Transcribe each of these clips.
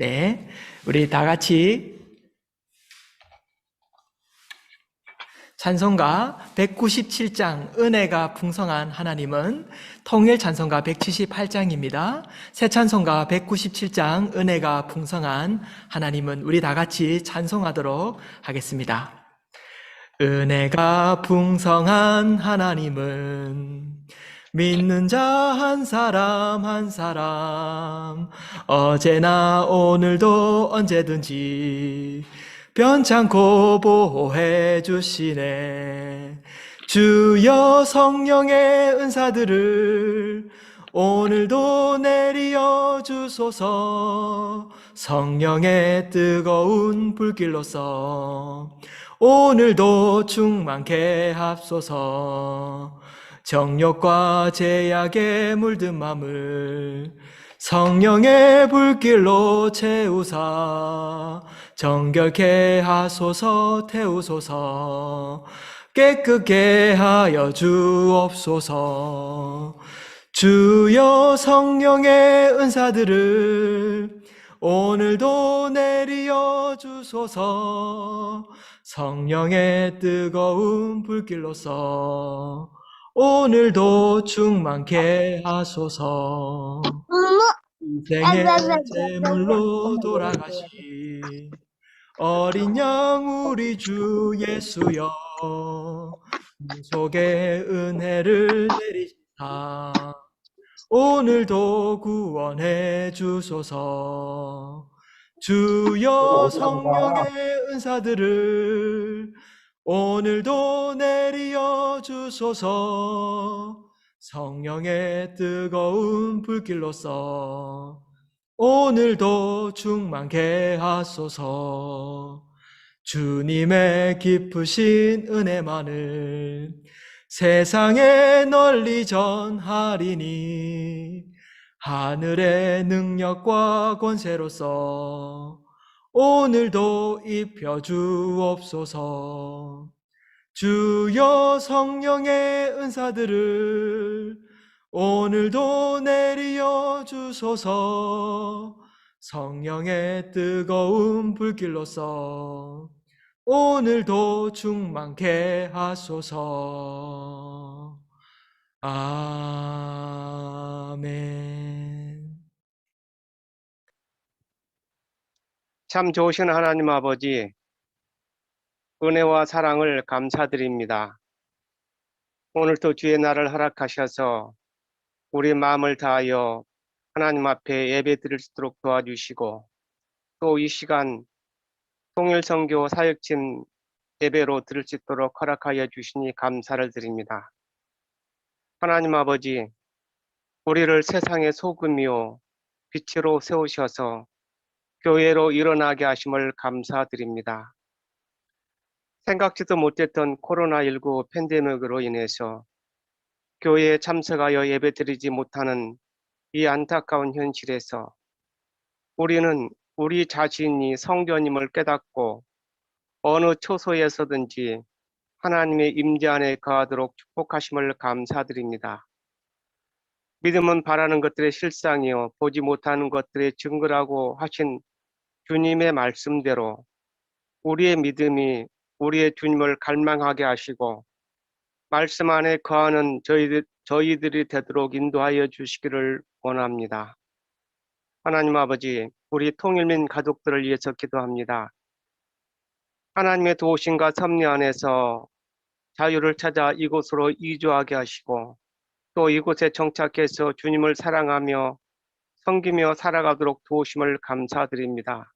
네, 우리 다 같이 찬송가 197장 은혜가 풍성한 하나님은 통일 찬송가 178장입니다. 새 찬송가 197장 은혜가 풍성한 하나님은 우리 다 같이 찬송하도록 하겠습니다. 은혜가 풍성한 하나님은 믿는 자 한 사람 한 사람 어제나 오늘도 언제든지 변찮고 보호해 주시네. 주여 성령의 은사들을 오늘도 내리어 주소서. 성령의 뜨거운 불길로서 오늘도 충만케 합소서. 정욕과 제약에 물든 맘을 성령의 불길로 채우사 정결케 하소서. 태우소서. 깨끗게 하여 주옵소서. 주여 성령의 은사들을 오늘도 내리어 주소서. 성령의 뜨거운 불길로서 오늘도 충만케 하소서. 인생의 제물로 돌아가신 어린 양 우리 주 예수여, 속에 은혜를 내리시사 오늘도 구원해 주소서. 주여 성령의 은사들을 오늘도 내리어 주소서. 성령의 뜨거운 불길로서 오늘도 충만케 하소서. 주님의 깊으신 은혜만을 세상에 널리 전하리니 하늘의 능력과 권세로서 오늘도 입혀 주옵소서. 주여 성령의 은사들을 오늘도 내리어 주소서. 성령의 뜨거운 불길로서 오늘도 충만케 하소서. 아멘. 참 좋으신 하나님 아버지, 은혜와 사랑을 감사드립니다. 오늘도 주의 날을 허락하셔서 우리 마음을 다하여 하나님 앞에 예배 드릴 수 있도록 도와주시고, 또 이 시간 통일선교 사역팀 예배로 드릴 수 있도록 허락하여 주시니 감사를 드립니다. 하나님 아버지, 우리를 세상의 소금이요 빛으로 세우셔서 교회로 일어나게 하심을 감사드립니다. 생각지도 못했던 코로나19 팬데믹으로 인해서 교회에 참석하여 예배드리지 못하는 이 안타까운 현실에서 우리는 우리 자신이 성전임을 깨닫고 어느 초소에서든지 하나님의 임재 안에 거하도록 축복하심을 감사드립니다. 믿음은 바라는 것들의 실상이요 보지 못하는 것들의 증거라고 하신 주님의 말씀대로 우리의 믿음이 우리의 주님을 갈망하게 하시고 말씀 안에 거하는 저희들이 되도록 인도하여 주시기를 원합니다. 하나님 아버지, 우리 통일민 가족들을 위해서 기도합니다. 하나님의 도우심과 섭리 안에서 자유를 찾아 이곳으로 이주하게 하시고 또 이곳에 정착해서 주님을 사랑하며 섬기며 살아가도록 도우심을 감사드립니다.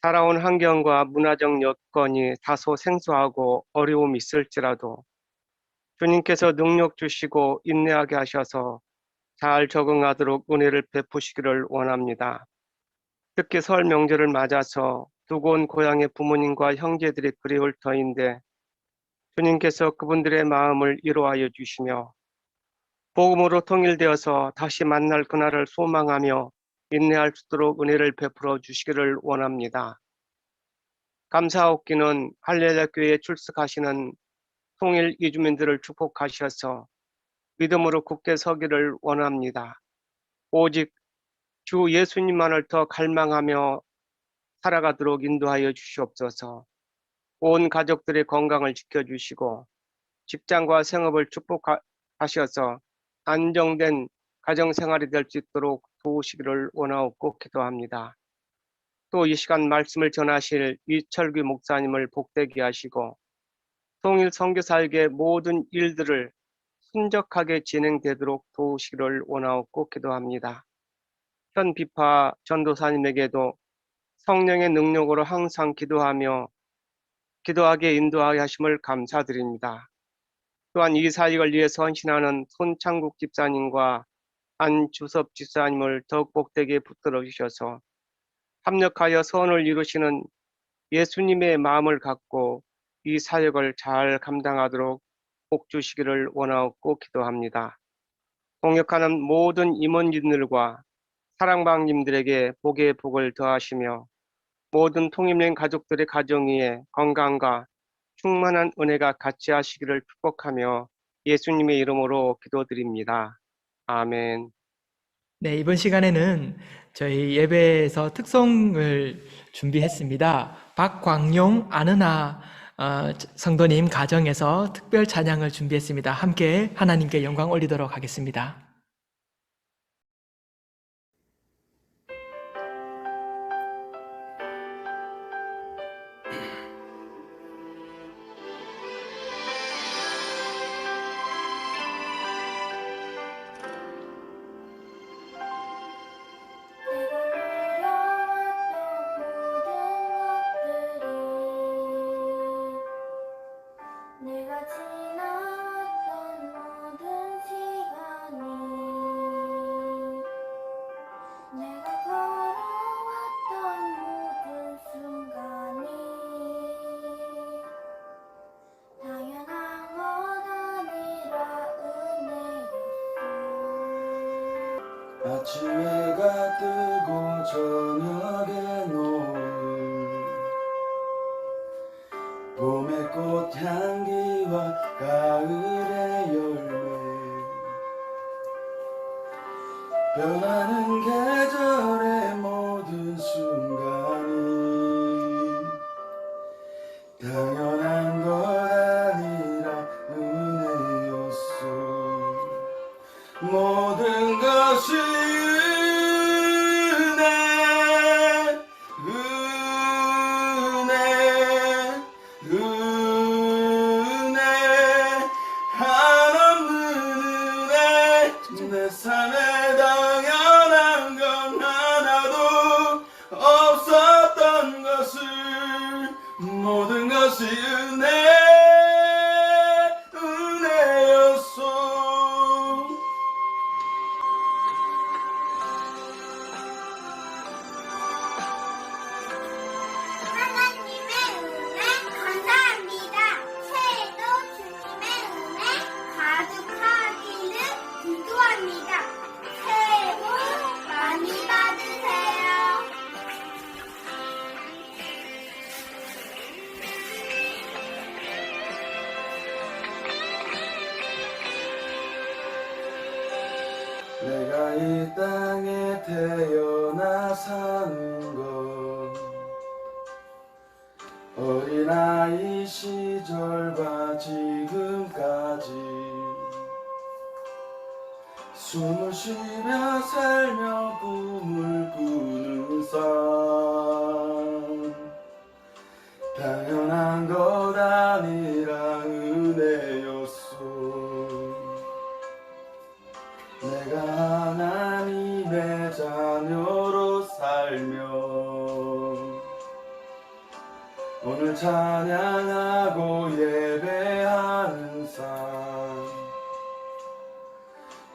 살아온 환경과 문화적 여건이 다소 생소하고 어려움이 있을지라도 주님께서 능력 주시고 인내하게 하셔서 잘 적응하도록 은혜를 베푸시기를 원합니다. 특히 설 명절을 맞아서 두고 온 고향의 부모님과 형제들이 그리울 터인데 주님께서 그분들의 마음을 위로하여 주시며 복음으로 통일되어서 다시 만날 그날을 소망하며 인내할 수 있도록 은혜를 베풀어 주시기를 원합니다. 감사옵기는 할렐루야 교회에 출석하시는 통일 이주민들을 축복하셔서 믿음으로 굳게 서기를 원합니다. 오직 주 예수님만을 더 갈망하며 살아가도록 인도하여 주시옵소서. 온 가족들의 건강을 지켜주시고 직장과 생업을 축복하셔서 안정된 가정생활이 될 수 있도록 도우시기를 원하옵고 기도합니다. 또 이 시간 말씀을 전하실 이철규 목사님을 복되게 하시고 통일 선교사에게 모든 일들을 순적하게 진행되도록 도우시기를 원하옵고 기도합니다. 현 비파 전도사님에게도 성령의 능력으로 항상 기도하게 인도하게 하심을 감사드립니다. 또한 이 사역을 위해서 헌신하는 손창국 집사님과 안주섭 집사님을 더욱 복되게 붙들어 주셔서 합력하여 선을 이루시는 예수님의 마음을 갖고 이 사역을 잘 감당하도록 복 주시기를 원하옵고 기도합니다. 동역하는 모든 임원진들과 사랑방님들에게 복의 복을 더하시며 모든 통임령 가족들의 가정 위에 건강과 충만한 은혜가 같이 하시기를 축복하며 예수님의 이름으로 기도드립니다. 아멘. 네, 이번 시간에는 저희 예배에서 특송을 준비했습니다. 박광용 아느나 성도님 가정에서 특별 찬양을 준비했습니다. 함께 하나님께 영광 올리도록 하겠습니다. 내가 지나왔던 모든 시간이 내가 걸어왔던 모든 순간이 당연한 것 아니라 은혜였어. 아침 해가 뜨고 저녁에 노을 봄의 꽃향기와 가을의 열매 변하는 계절의 모든 순간이 당연한 것 아니라 은혜였어. 모든 것이 은혜 한없는 은혜 내 삶에 당연한 건 하나도 없었던 것을 모든 것이 은혜였어. 하나님의 은혜 감사합니다. 새해도 주님의 은혜 가득하기를 기도합니다. 새해 복 많이 받으세요. 내가 이 땅에 태어나 사는 것 어린아이 시절과 지금까지 숨을 쉬며 살며 꿈을 꾸는 삶 당연한 것 아니라 은혜였어. 내가 하나님의 자녀로 살며 오늘 찬양하고 예배하는 삶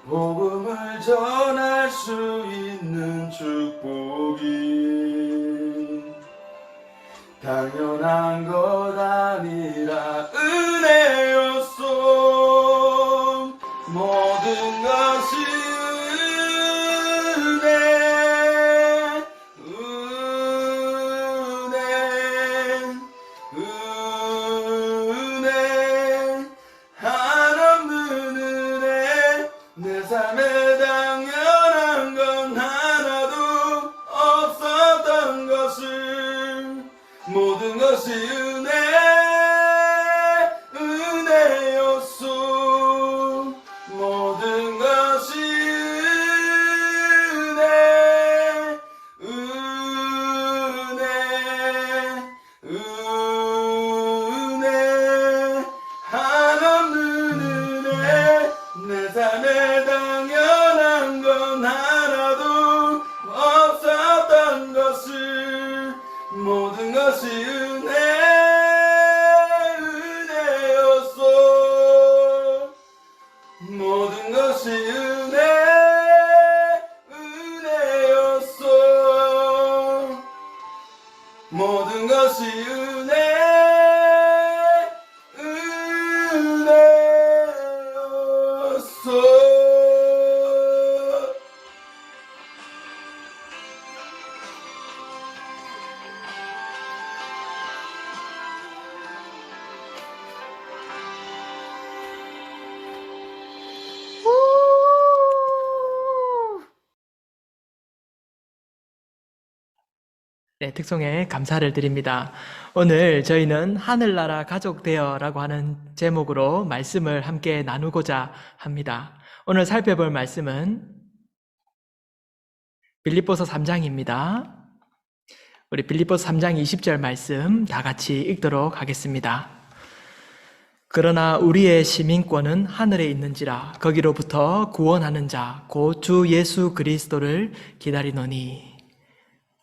복음을 전할 수 있는 축복이 당연한 것 아니라 은혜였어. 모든 것이 은혜 한없는 은혜 내 삶에 당연한 건 하나도 것이 은혜였소. 모든 것이 은혜 한없는 은혜. 내 삶에 당연한 건 하나도 없었던 것을 모든 것이 은혜였소. 모든 것이 은혜였소. 모든 것이 은혜였소. 네, 특송에 감사를 드립니다. 오늘 저희는 하늘나라 가족 되어라고 하는 제목으로 말씀을 함께 나누고자 합니다. 오늘 살펴볼 말씀은 빌립보서 3장입니다. 우리 빌립보서 3장 20절 말씀 다 같이 읽도록 하겠습니다. 그러나 우리의 시민권은 하늘에 있는지라 거기로부터 구원하는 자 곧 주 예수 그리스도를 기다리노니.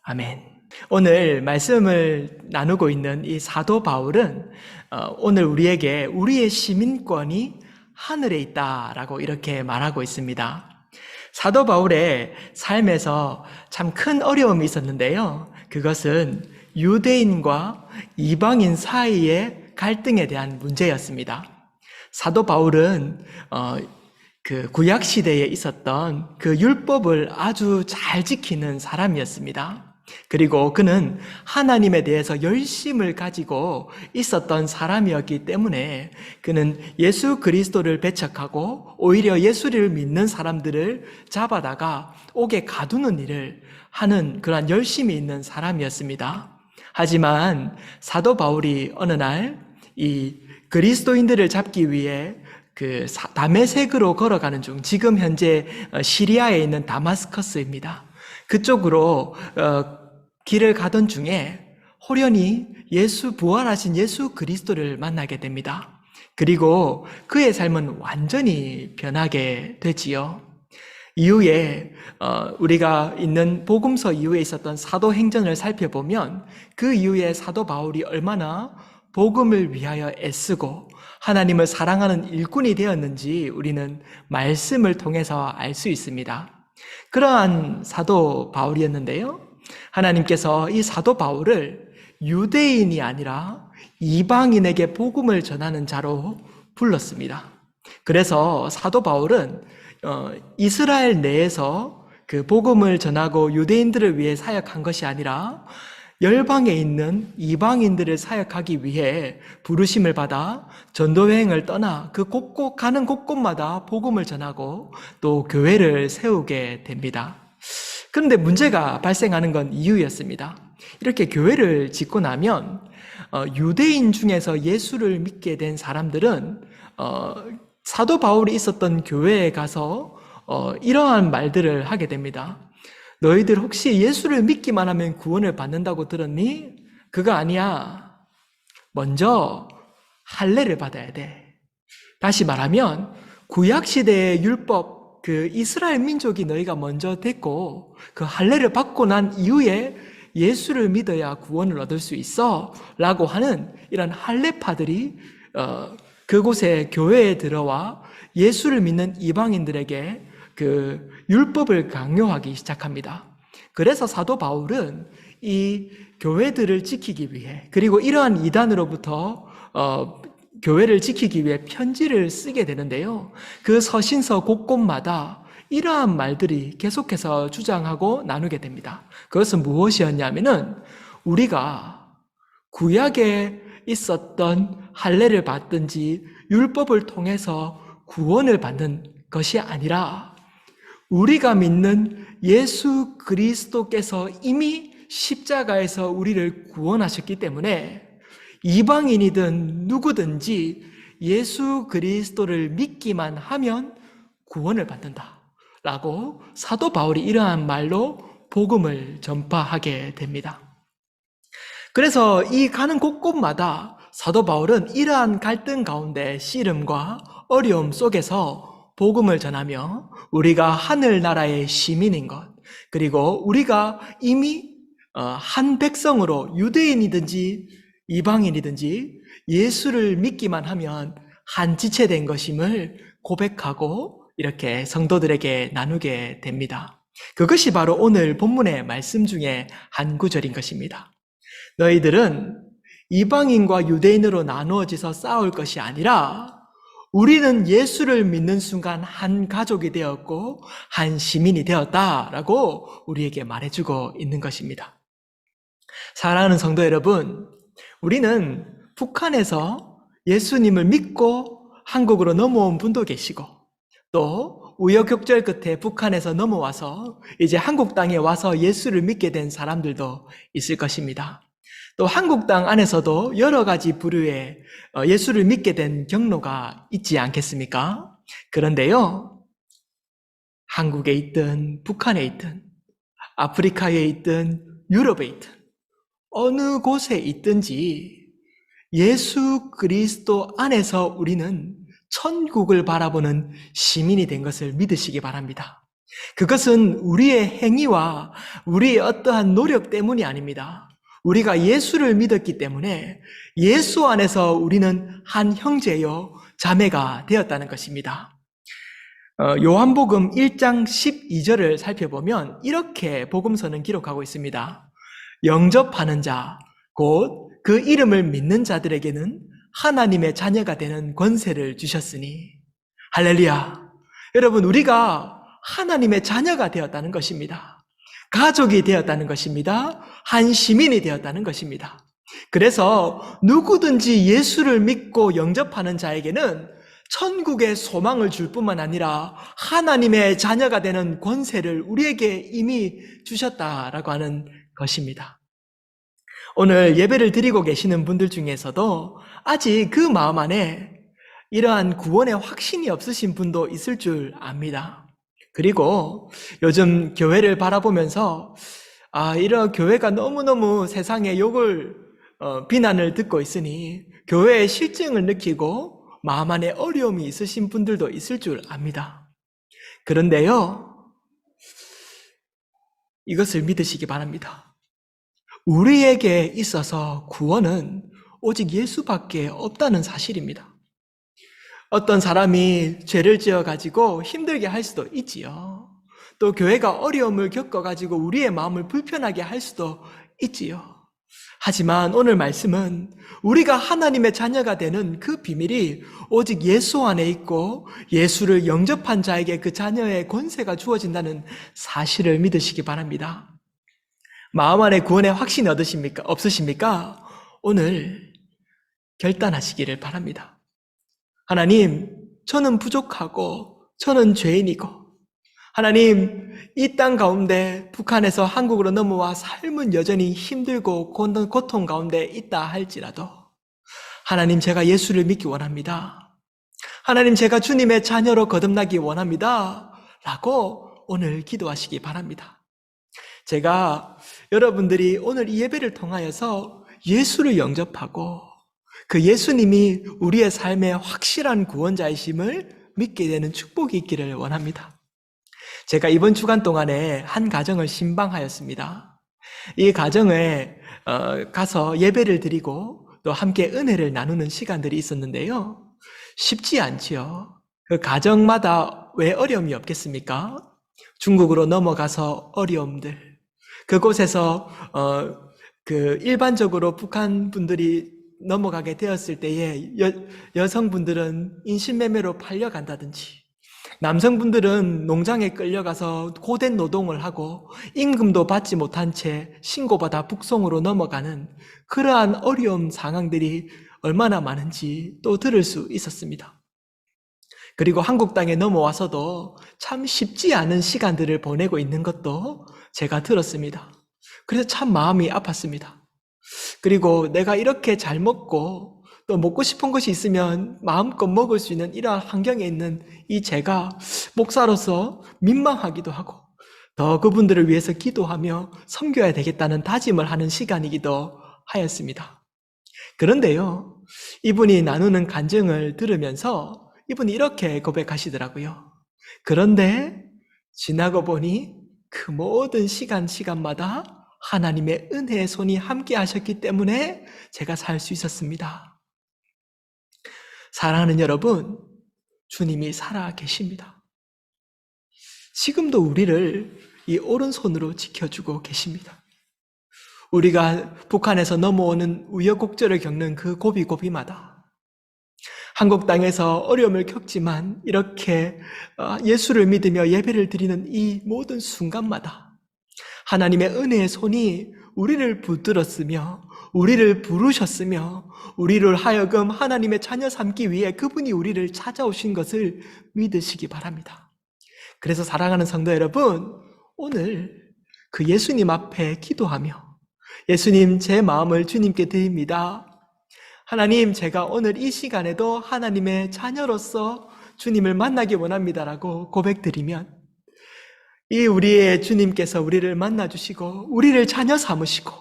아멘. 오늘 말씀을 나누고 있는 이 사도 바울은 오늘 우리에게 우리의 시민권이 하늘에 있다라고 이렇게 말하고 있습니다. 사도 바울의 삶에서 참 큰 어려움이 있었는데요. 그것은 유대인과 이방인 사이의 갈등에 대한 문제였습니다. 사도 바울은 그 구약 시대에 있었던 그 율법을 아주 잘 지키는 사람이었습니다. 그리고 그는 하나님에 대해서 열심을 가지고 있었던 사람이었기 때문에 그는 예수 그리스도를 배척하고 오히려 예수를 믿는 사람들을 잡아다가 옥에 가두는 일을 하는 그러한 열심이 있는 사람이었습니다. 하지만 사도 바울이 어느 날 이 그리스도인들을 잡기 위해 그 다메섹으로 걸어가는 중, 지금 현재 시리아에 있는 다마스커스입니다. 그쪽으로 길을 가던 중에 호련히 부활하신 예수 그리스도를 만나게 됩니다. 그리고 그의 삶은 완전히 변하게 되지요. 이후에 우리가 있는 복음서 이후에 있었던 사도행전을 살펴보면 그 이후에 사도 바울이 얼마나 복음을 위하여 애쓰고 하나님을 사랑하는 일꾼이 되었는지 우리는 말씀을 통해서 알 수 있습니다. 그러한 사도 바울이었는데요. 하나님께서 이 사도 바울을 유대인이 아니라 이방인에게 복음을 전하는 자로 불렀습니다. 그래서 사도 바울은 이스라엘 내에서 그 복음을 전하고 유대인들을 위해 사역한 것이 아니라 열방에 있는 이방인들을 사역하기 위해 부르심을 받아 전도여행을 떠나 그 가는 곳곳마다 복음을 전하고 또 교회를 세우게 됩니다. 그런데 문제가 발생하는 건 이유였습니다. 이렇게 교회를 짓고 나면 유대인 중에서 예수를 믿게 된 사람들은 사도 바울이 있었던 교회에 가서 이러한 말들을 하게 됩니다. 너희들 혹시 예수를 믿기만 하면 구원을 받는다고 들었니? 그거 아니야. 먼저 할례를 받아야 돼. 다시 말하면 구약시대의 율법, 그 이스라엘 민족이 너희가 먼저 됐고 그 할례를 받고 난 이후에 예수를 믿어야 구원을 얻을 수 있어 라고 하는 이런 할례파들이 그곳에 교회에 들어와 예수를 믿는 이방인들에게 그 율법을 강요하기 시작합니다. 그래서 사도 바울은 이 교회들을 지키기 위해, 그리고 이러한 이단으로부터 교회를 지키기 위해 편지를 쓰게 되는데요. 그 서신서 곳곳마다 이러한 말들이 계속해서 주장하고 나누게 됩니다. 그것은 무엇이었냐면은 우리가 구약에 있었던 할례를 받든지 율법을 통해서 구원을 받는 것이 아니라 우리가 믿는 예수 그리스도께서 이미 십자가에서 우리를 구원하셨기 때문에 이방인이든 누구든지 예수 그리스도를 믿기만 하면 구원을 받는다 라고 사도 바울이 이러한 말로 복음을 전파하게 됩니다. 그래서 이 가는 곳곳마다 사도 바울은 이러한 갈등 가운데 씨름과 어려움 속에서 복음을 전하며 우리가 하늘나라의 시민인 것, 그리고 우리가 이미 한 백성으로 유대인이든지 이방인이든지 예수를 믿기만 하면 한 지체된 것임을 고백하고 이렇게 성도들에게 나누게 됩니다. 그것이 바로 오늘 본문의 말씀 중에 한 구절인 것입니다. 너희들은 이방인과 유대인으로 나누어져서 싸울 것이 아니라 우리는 예수를 믿는 순간 한 가족이 되었고 한 시민이 되었다라고 우리에게 말해주고 있는 것입니다. 사랑하는 성도 여러분, 우리는 북한에서 예수님을 믿고 한국으로 넘어온 분도 계시고 또 우여곡절 끝에 북한에서 넘어와서 이제 한국 땅에 와서 예수를 믿게 된 사람들도 있을 것입니다. 또 한국 땅 안에서도 여러 가지 부류의 예수를 믿게 된 경로가 있지 않겠습니까? 그런데요, 한국에 있든 북한에 있든 아프리카에 있든 유럽에 있든 어느 곳에 있든지 예수 그리스도 안에서 우리는 천국을 바라보는 시민이 된 것을 믿으시기 바랍니다. 그것은 우리의 행위와 우리의 어떠한 노력 때문이 아닙니다. 우리가 예수를 믿었기 때문에 예수 안에서 우리는 한 형제요 자매가 되었다는 것입니다. 요한복음 1장 12절을 살펴보면 이렇게 복음서는 기록하고 있습니다. 영접하는 자, 곧 그 이름을 믿는 자들에게는 하나님의 자녀가 되는 권세를 주셨으니, 할렐루야. 여러분, 우리가 하나님의 자녀가 되었다는 것입니다. 가족이 되었다는 것입니다. 한 시민이 되었다는 것입니다. 그래서 누구든지 예수를 믿고 영접하는 자에게는 천국의 소망을 줄 뿐만 아니라 하나님의 자녀가 되는 권세를 우리에게 이미 주셨다라고 하는 것입니다. 오늘 예배를 드리고 계시는 분들 중에서도 아직 그 마음 안에 이러한 구원의 확신이 없으신 분도 있을 줄 압니다. 그리고 요즘 교회를 바라보면서 이런 교회가 너무너무 세상에 욕을 비난을 듣고 있으니 교회의 실증을 느끼고 마음 안에 어려움이 있으신 분들도 있을 줄 압니다. 그런데요, 이것을 믿으시기 바랍니다. 우리에게 있어서 구원은 오직 예수밖에 없다는 사실입니다. 어떤 사람이 죄를 지어가지고 힘들게 할 수도 있지요. 또 교회가 어려움을 겪어가지고 우리의 마음을 불편하게 할 수도 있지요. 하지만 오늘 말씀은 우리가 하나님의 자녀가 되는 그 비밀이 오직 예수 안에 있고 예수를 영접한 자에게 그 자녀의 권세가 주어진다는 사실을 믿으시기 바랍니다. 마음 안에 구원의 확신이 없으십니까? 오늘 결단하시기를 바랍니다. 하나님, 저는 부족하고 저는 죄인이고 하나님, 이 땅 가운데 북한에서 한국으로 넘어와 삶은 여전히 힘들고 고통 가운데 있다 할지라도 하나님, 제가 예수를 믿기 원합니다. 하나님, 제가 주님의 자녀로 거듭나기 원합니다. 라고 오늘 기도하시기 바랍니다. 제가 여러분들이 오늘 이 예배를 통하여서 예수를 영접하고 그 예수님이 우리의 삶의 확실한 구원자이심을 믿게 되는 축복이 있기를 원합니다. 제가 이번 주간 동안에 한 가정을 신방하였습니다. 이 가정에 가서 예배를 드리고 또 함께 은혜를 나누는 시간들이 있었는데요. 쉽지 않지요. 그 가정마다 왜 어려움이 없겠습니까? 중국으로 넘어가서 어려움들, 그곳에서 일반적으로 북한 분들이 넘어가게 되었을 때에 여성분들은 인신매매로 팔려간다든지 남성분들은 농장에 끌려가서 고된 노동을 하고 임금도 받지 못한 채 신고받아 북송으로 넘어가는 그러한 어려운 상황들이 얼마나 많은지 또 들을 수 있었습니다. 그리고 한국 땅에 넘어와서도 참 쉽지 않은 시간들을 보내고 있는 것도 제가 들었습니다. 그래서 참 마음이 아팠습니다. 그리고 내가 이렇게 잘 먹고 또 먹고 싶은 것이 있으면 마음껏 먹을 수 있는 이러한 환경에 있는 이 제가 목사로서 민망하기도 하고 더 그분들을 위해서 기도하며 섬겨야 되겠다는 다짐을 하는 시간이기도 하였습니다. 그런데요, 이분이 나누는 간증을 들으면서 이분이 이렇게 고백하시더라고요. 그런데 지나고 보니 그 모든 시간마다 하나님의 은혜의 손이 함께 하셨기 때문에 제가 살 수 있었습니다. 사랑하는 여러분, 주님이 살아 계십니다. 지금도 우리를 이 오른손으로 지켜주고 계십니다. 우리가 북한에서 넘어오는 우여곡절을 겪는 그 고비고비마다 한국 땅에서 어려움을 겪지만 이렇게 예수를 믿으며 예배를 드리는 이 모든 순간마다 하나님의 은혜의 손이 우리를 붙들었으며 우리를 부르셨으며 우리를 하여금 하나님의 자녀 삼기 위해 그분이 우리를 찾아오신 것을 믿으시기 바랍니다. 그래서 사랑하는 성도 여러분, 오늘 그 예수님 앞에 기도하며 예수님, 제 마음을 주님께 드립니다. 하나님, 제가 오늘 이 시간에도 하나님의 자녀로서 주님을 만나기 원합니다라고 고백드리면 이 우리의 주님께서 우리를 만나주시고 우리를 자녀 삼으시고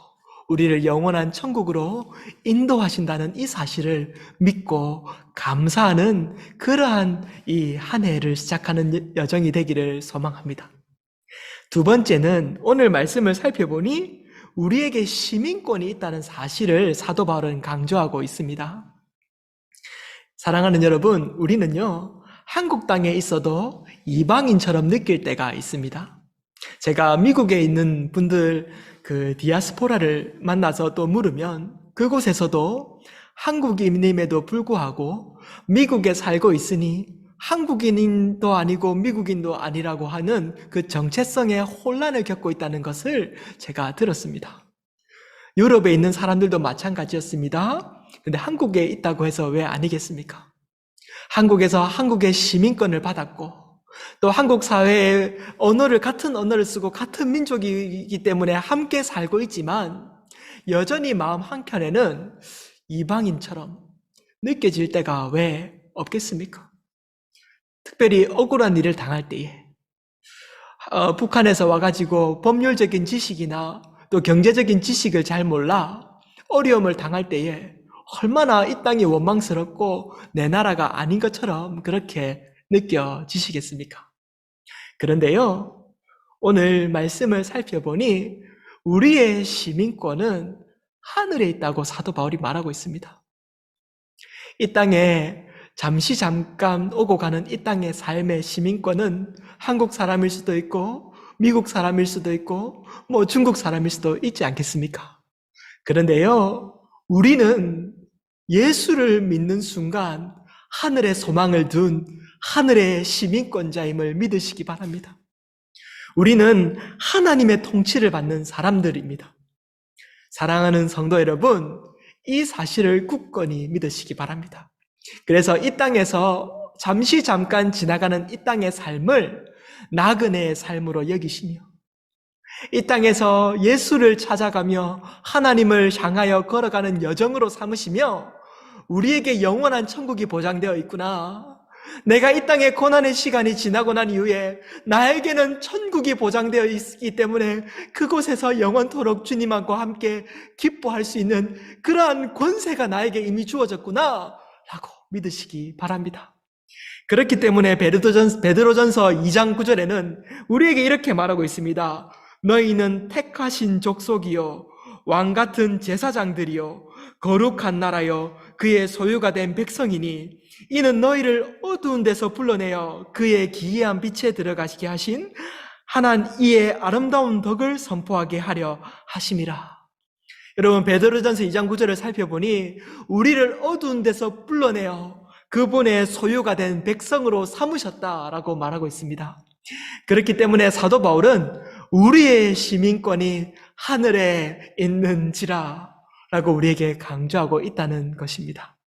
우리를 영원한 천국으로 인도하신다는 이 사실을 믿고 감사하는 그러한 이 한 해를 시작하는 여정이 되기를 소망합니다. 두 번째는 오늘 말씀을 살펴보니 우리에게 시민권이 있다는 사실을 사도 바울은 강조하고 있습니다. 사랑하는 여러분, 우리는요, 한국 땅에 있어도 이방인처럼 느낄 때가 있습니다. 제가 미국에 있는 분들 그 디아스포라를 만나서 또 물으면 그곳에서도 한국인임에도 불구하고 미국에 살고 있으니 한국인도 아니고 미국인도 아니라고 하는 그 정체성의 혼란을 겪고 있다는 것을 제가 들었습니다. 유럽에 있는 사람들도 마찬가지였습니다. 근데 한국에 있다고 해서 왜 아니겠습니까? 한국에서 한국의 시민권을 받았고 또 한국 사회의 같은 언어를 쓰고 같은 민족이기 때문에 함께 살고 있지만 여전히 마음 한켠에는 이방인처럼 느껴질 때가 왜 없겠습니까? 특별히 억울한 일을 당할 때에 북한에서 와가지고 법률적인 지식이나 또 경제적인 지식을 잘 몰라 어려움을 당할 때에 얼마나 이 땅이 원망스럽고 내 나라가 아닌 것처럼 그렇게 느껴지시겠습니까? 그런데요, 오늘 말씀을 살펴보니 우리의 시민권은 하늘에 있다고 사도 바울이 말하고 있습니다. 이 땅에 잠깐 오고 가는 이 땅의 삶의 시민권은 한국 사람일 수도 있고 미국 사람일 수도 있고 중국 사람일 수도 있지 않겠습니까? 그런데요, 우리는 예수를 믿는 순간 하늘의 소망을 둔 하늘의 시민권자임을 믿으시기 바랍니다. 우리는 하나님의 통치를 받는 사람들입니다. 사랑하는 성도 여러분, 이 사실을 굳건히 믿으시기 바랍니다. 그래서 이 땅에서 잠깐 지나가는 이 땅의 삶을 나그네의 삶으로 여기시며 이 땅에서 예수를 찾아가며 하나님을 향하여 걸어가는 여정으로 삼으시며 우리에게 영원한 천국이 보장되어 있구나. 내가 이 땅의 고난의 시간이 지나고 난 이후에 나에게는 천국이 보장되어 있기 때문에 그곳에서 영원토록 주님과 함께 기뻐할 수 있는 그러한 권세가 나에게 이미 주어졌구나 라고 믿으시기 바랍니다. 그렇기 때문에 베드로전서 2장 9절에는 우리에게 이렇게 말하고 있습니다. 너희는 택하신 족속이요 왕같은 제사장들이요 거룩한 나라요 그의 소유가 된 백성이니 이는 너희를 어두운 데서 불러내어 그의 기이한 빛에 들어가시게 하신 하나님의 아름다운 덕을 선포하게 하려 하심이라. 여러분, 베드로전서 2장 9절을 살펴보니 우리를 어두운 데서 불러내어 그분의 소유가 된 백성으로 삼으셨다라고 말하고 있습니다. 그렇기 때문에 사도 바울은 우리의 시민권이 하늘에 있는지라 라고 우리에게 강조하고 있다는 것입니다.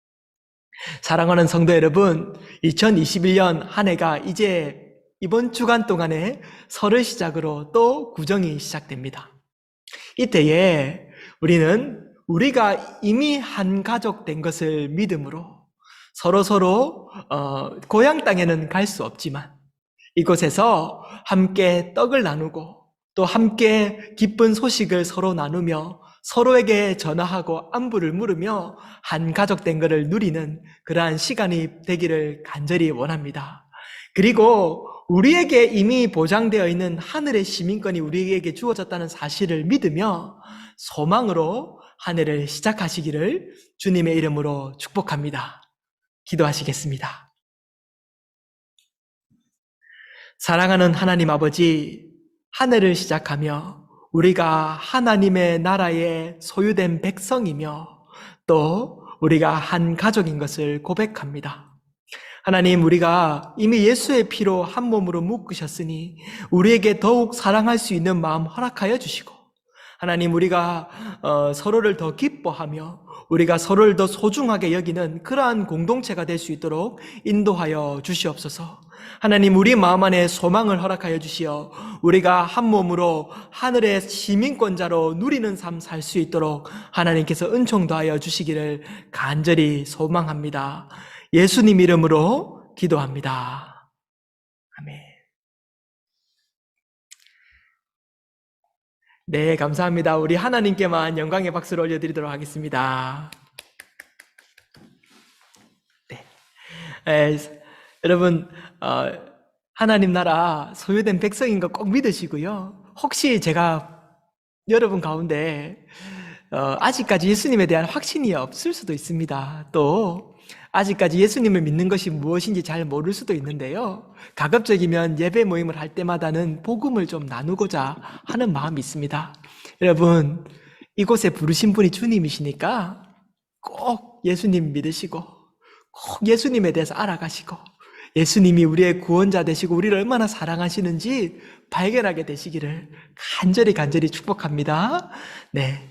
사랑하는 성도 여러분, 2021년 한 해가 이제 이번 주간 동안에 설을 시작으로 또 구정이 시작됩니다. 이때에 우리는 우리가 이미 한 가족 된 것을 믿음으로 서로 고향 땅에는 갈 수 없지만 이곳에서 함께 떡을 나누고 또 함께 기쁜 소식을 서로 나누며 서로에게 전화하고 안부를 물으며 한 가족 된 것을 누리는 그러한 시간이 되기를 간절히 원합니다. 그리고 우리에게 이미 보장되어 있는 하늘의 시민권이 우리에게 주어졌다는 사실을 믿으며 소망으로 한 해를 시작하시기를 주님의 이름으로 축복합니다. 기도하시겠습니다. 사랑하는 하나님 아버지, 한 해를 시작하며 우리가 하나님의 나라의 소유된 백성이며 또 우리가 한 가족인 것을 고백합니다. 하나님, 우리가 이미 예수의 피로 한 몸으로 묶으셨으니 우리에게 더욱 사랑할 수 있는 마음 허락하여 주시고, 하나님, 우리가 서로를 더 기뻐하며 우리가 서로를 더 소중하게 여기는 그러한 공동체가 될 수 있도록 인도하여 주시옵소서. 하나님, 우리 마음 안에 소망을 허락하여 주시어 우리가 한 몸으로 하늘의 시민권자로 누리는 삶 살 수 있도록 하나님께서 은총 더하여 주시기를 간절히 소망합니다. 예수님 이름으로 기도합니다. 아멘. 네, 감사합니다. 우리 하나님께만 영광의 박수를 올려드리도록 하겠습니다. 네. 여러분, 하나님 나라 소유된 백성인 거 꼭 믿으시고요. 혹시 제가 여러분 가운데 아직까지 예수님에 대한 확신이 없을 수도 있습니다. 또 아직까지 예수님을 믿는 것이 무엇인지 잘 모를 수도 있는데요. 가급적이면 예배 모임을 할 때마다는 복음을 좀 나누고자 하는 마음이 있습니다. 여러분, 이곳에 부르신 분이 주님이시니까 꼭 예수님 믿으시고 꼭 예수님에 대해서 알아가시고 예수님이 우리의 구원자 되시고 우리를 얼마나 사랑하시는지 발견하게 되시기를 간절히 축복합니다. 네.